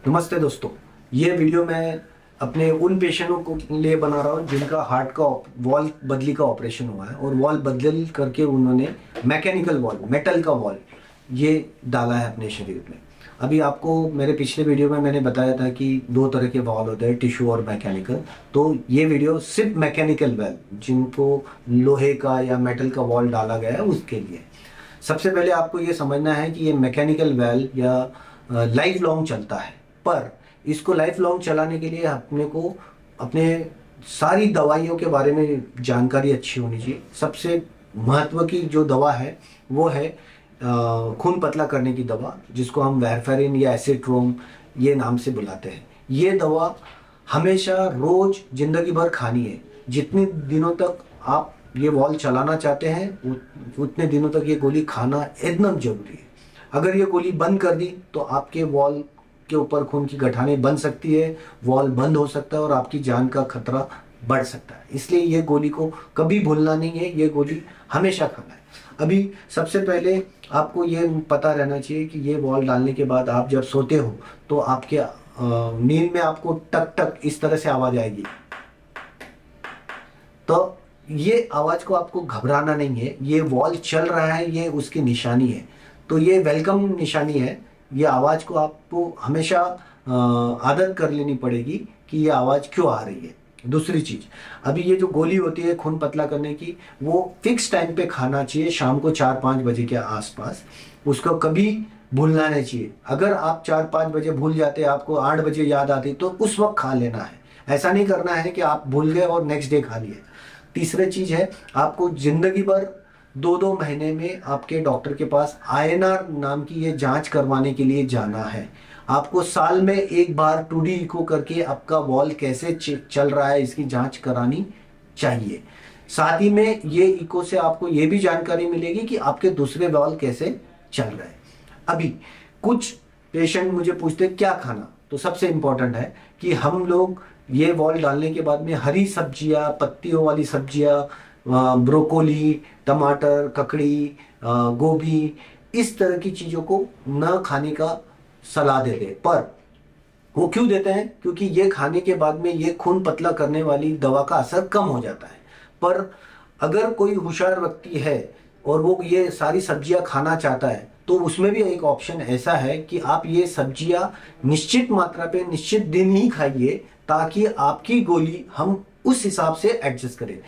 नमस्ते दोस्तों। ये वीडियो मैं अपने उन पेशेंटों को लिए बना रहा हूँ जिनका हार्ट का वॉल बदली का ऑपरेशन हुआ है और वॉल बदल करके उन्होंने मैकेनिकल वॉल, मेटल का वॉल ये डाला है अपने शरीर में। अभी आपको मेरे पिछले वीडियो में मैंने बताया था कि दो तरह के वॉल होते हैं, टिश्यू और मैकेनिकल। तो ये वीडियो सिर्फ मैकेनिकल वॉल, जिनको लोहे का या मेटल का वॉल डाला गया है उसके लिए। सबसे पहले आपको ये समझना है कि ये मैकेनिकल वॉल या लाइफ लॉन्ग चलता है, पर इसको लाइफ लॉन्ग चलाने के लिए अपने को अपने सारी दवाइयों के बारे में जानकारी अच्छी होनी चाहिए। सबसे महत्व की जो दवा है वो है खून पतला करने की दवा, जिसको हम वारफेरिन या एसिट्रोम ये नाम से बुलाते हैं। ये दवा हमेशा रोज जिंदगी भर खानी है। जितने दिनों तक आप ये वॉल चलाना चाहते हैं उतने दिनों तक ये गोली खाना एकदम जरूरी है। अगर ये गोली बंद कर दी तो आपके वॉल के ऊपर खून की गठाने बन सकती है, वॉल बंद हो सकता है और आपकी जान का खतरा बढ़ सकता है। इसलिए ये गोली को कभी भूलना नहीं है, ये गोली हमेशा खाना है। अभी सबसे पहले आपको ये पता रहना चाहिए कि ये वॉल डालने के बाद आप जब सोते हो तो आपके नींद में आपको टक टक इस तरह से आवाज आएगी। तो ये आवाज को आपको घबराना नहीं है, ये वॉल चल रहा है, ये उसकी निशानी है। तो ये वेलकम निशानी है। ये आवाज को आपको हमेशा आदत कर लेनी पड़ेगी कि ये आवाज क्यों आ रही है। दूसरी चीज, अभी ये जो गोली होती है खून पतला करने की, वो फिक्स टाइम पे खाना चाहिए, शाम को 4-5 बजे के आसपास। उसको कभी भूलना नहीं चाहिए। अगर आप 4-5 बजे भूल जाते, आपको 8 बजे याद आती, तो उस वक्त खा लेना है। ऐसा नहीं करना है कि आप भूल गए और नेक्स्ट डे खा लिए। तीसरी चीज है, आपको जिंदगी भर 2-2 महीने में आपके डॉक्टर के पास आईएनआर नाम की ये जांच करवाने के लिए जाना है। आपको साल में एक बार 2D इको करके आपका वॉल कैसे चल रहा है इसकी जांच करानी चाहिए। साथ ही में ये इको से आपको ये भी जानकारी मिलेगी कि आपके दूसरे वॉल कैसे चल रहे हैं। अभी कुछ पेशेंट मुझे पूछते क्या खाना, तो सबसे इंपॉर्टेंट है कि हम लोग ये वॉल डालने के बाद में हरी सब्जियां, पत्तियों वाली सब्जियां, ब्रोकोली, टमाटर, ककड़ी, गोभी, इस तरह की चीजों को न खाने का सलाह देते हैं। पर वो क्यों देते हैं? क्योंकि ये खाने के बाद में ये खून पतला करने वाली दवा का असर कम हो जाता है। पर अगर कोई होशियार व्यक्ति है और वो ये सारी सब्जियां खाना चाहता है, तो उसमें भी एक ऑप्शन ऐसा है कि आप ये सब्जियां निश्चित मात्रा पे निश्चित दिन ही खाइए, ताकि आपकी गोली हम उस हिसाब से एडजस्ट करें।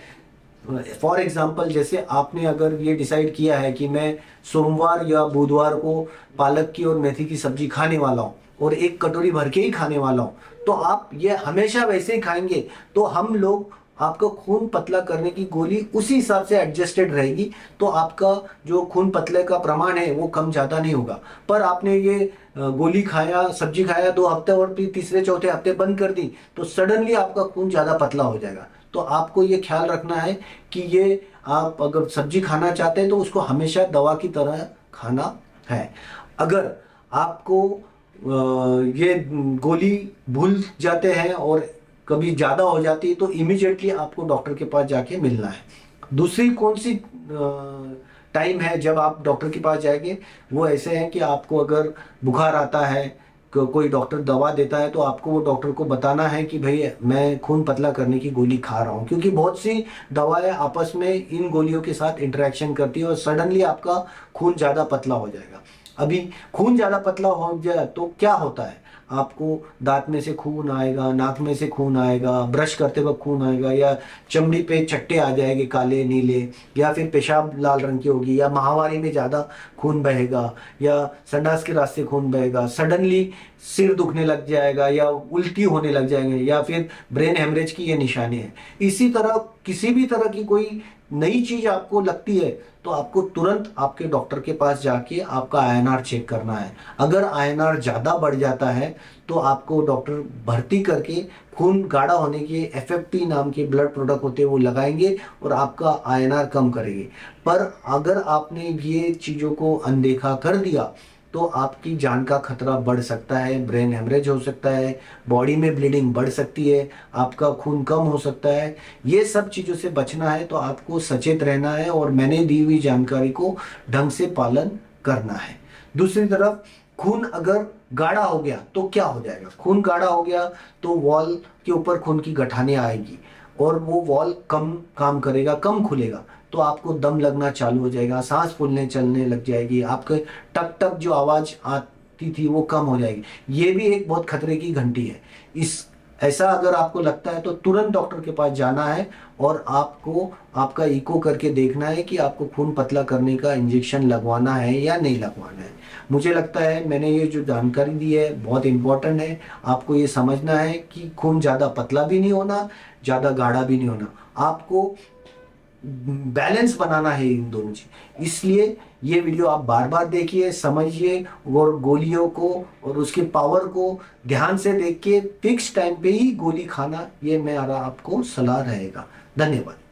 फॉर एग्जाम्पल, जैसे आपने अगर ये डिसाइड किया है कि मैं सोमवार या बुधवार को पालक की और मेथी की सब्जी खाने वाला हूँ और एक कटोरी भर के ही खाने वाला हूँ, तो आप ये हमेशा वैसे ही खाएंगे, तो हम लोग आपका खून पतला करने की गोली उसी हिसाब से एडजस्टेड रहेगी। तो आपका जो खून पतले का प्रमाण है वो कम ज्यादा नहीं होगा। पर आपने ये गोली खाया, सब्जी खाया 2 हफ्ते और फिर तीसरे चौथे हफ्ते बंद कर दी, तो सडनली आपका खून ज्यादा पतला हो जाएगा। तो आपको ये ख्याल रखना है कि ये आप अगर सब्जी खाना चाहते हैं तो उसको हमेशा दवा की तरह खाना है। अगर आपको ये गोली भूल जाते हैं और कभी ज्यादा हो जाती है, तो इमीडिएटली आपको डॉक्टर के पास जाके मिलना है। दूसरी कौन सी टाइम है जब आप डॉक्टर के पास जाएंगे? वो ऐसे है कि आपको अगर बुखार आता है, कोई डॉक्टर दवा देता है, तो आपको वो डॉक्टर को बताना है कि भाई मैं खून पतला करने की गोली खा रहा हूँ, क्योंकि बहुत सी दवाएं आपस में इन गोलियों के साथ इंटरेक्शन करती है और सडनली आपका खून ज्यादा पतला हो जाएगा। अभी खून ज्यादा पतला हो जाए तो क्या होता है, आपको दांत में से खून आएगा, नाक में से खून आएगा, ब्रश करते वक्त खून आएगा, या चमड़ी पे चट्टे आ जाएंगे काले नीले, या फिर पेशाब लाल रंग की होगी, या माहवारी में ज्यादा खून बहेगा, या संडास के रास्ते खून बहेगा, सडनली सिर दुखने लग जाएगा, या उल्टी होने लग जाएंगे, या फिर ब्रेन हेमरेज की ये निशानी है। इसी तरह किसी भी तरह की कोई नई चीज आपको लगती है तो आपको तुरंत आपके डॉक्टर के पास जाके आपका आईएनआर चेक करना है। अगर आईएनआर ज्यादा बढ़ जाता है तो आपको डॉक्टर भर्ती करके खून गाढ़ा होने के एफएफपी नाम के ब्लड प्रोडक्ट होते हैं वो लगाएंगे और आपका आईएनआर कम करेंगे। पर अगर आपने ये चीजों को अनदेखा कर दिया तो आपकी जान का खतरा बढ़ सकता है, ब्रेन हेमरेज हो सकता है, बॉडी में ब्लीडिंग बढ़ सकती है, आपका खून कम हो सकता है। ये सब चीज़ों से बचना है तो आपको सचेत रहना है और मैंने दी हुई जानकारी को ढंग से पालन करना है। दूसरी तरफ खून अगर गाढ़ा हो गया तो क्या हो जाएगा? खून गाढ़ा हो गया तो वॉल के ऊपर खून की गठानियां आएगी और वो वॉल कम काम करेगा, कम खुलेगा, तो आपको दम लगना चालू हो जाएगा, सांस फूलने चलने लग जाएगी, आपके टक टक जो आवाज आती थी वो कम हो जाएगी। ये भी एक बहुत खतरे की घंटी है। इस ऐसा अगर आपको लगता है तो तुरंत डॉक्टर के पास जाना है और आपको आपका इको करके देखना है कि आपको खून पतला करने का इंजेक्शन लगवाना है या नहीं लगवाना है। मुझे लगता है मैंने ये जो जानकारी दी है बहुत इंपॉर्टेंट है। आपको ये समझना है कि खून ज़्यादा पतला भी नहीं होना, ज़्यादा गाढ़ा भी नहीं होना, आपको बैलेंस बनाना है इन दोनों चीज। इसलिए ये वीडियो आप बार बार देखिए, समझिए और गोलियों को और उसके पावर को ध्यान से देख के फिक्स टाइम पे ही गोली खाना, ये मेरा आपको सलाह रहेगा। धन्यवाद।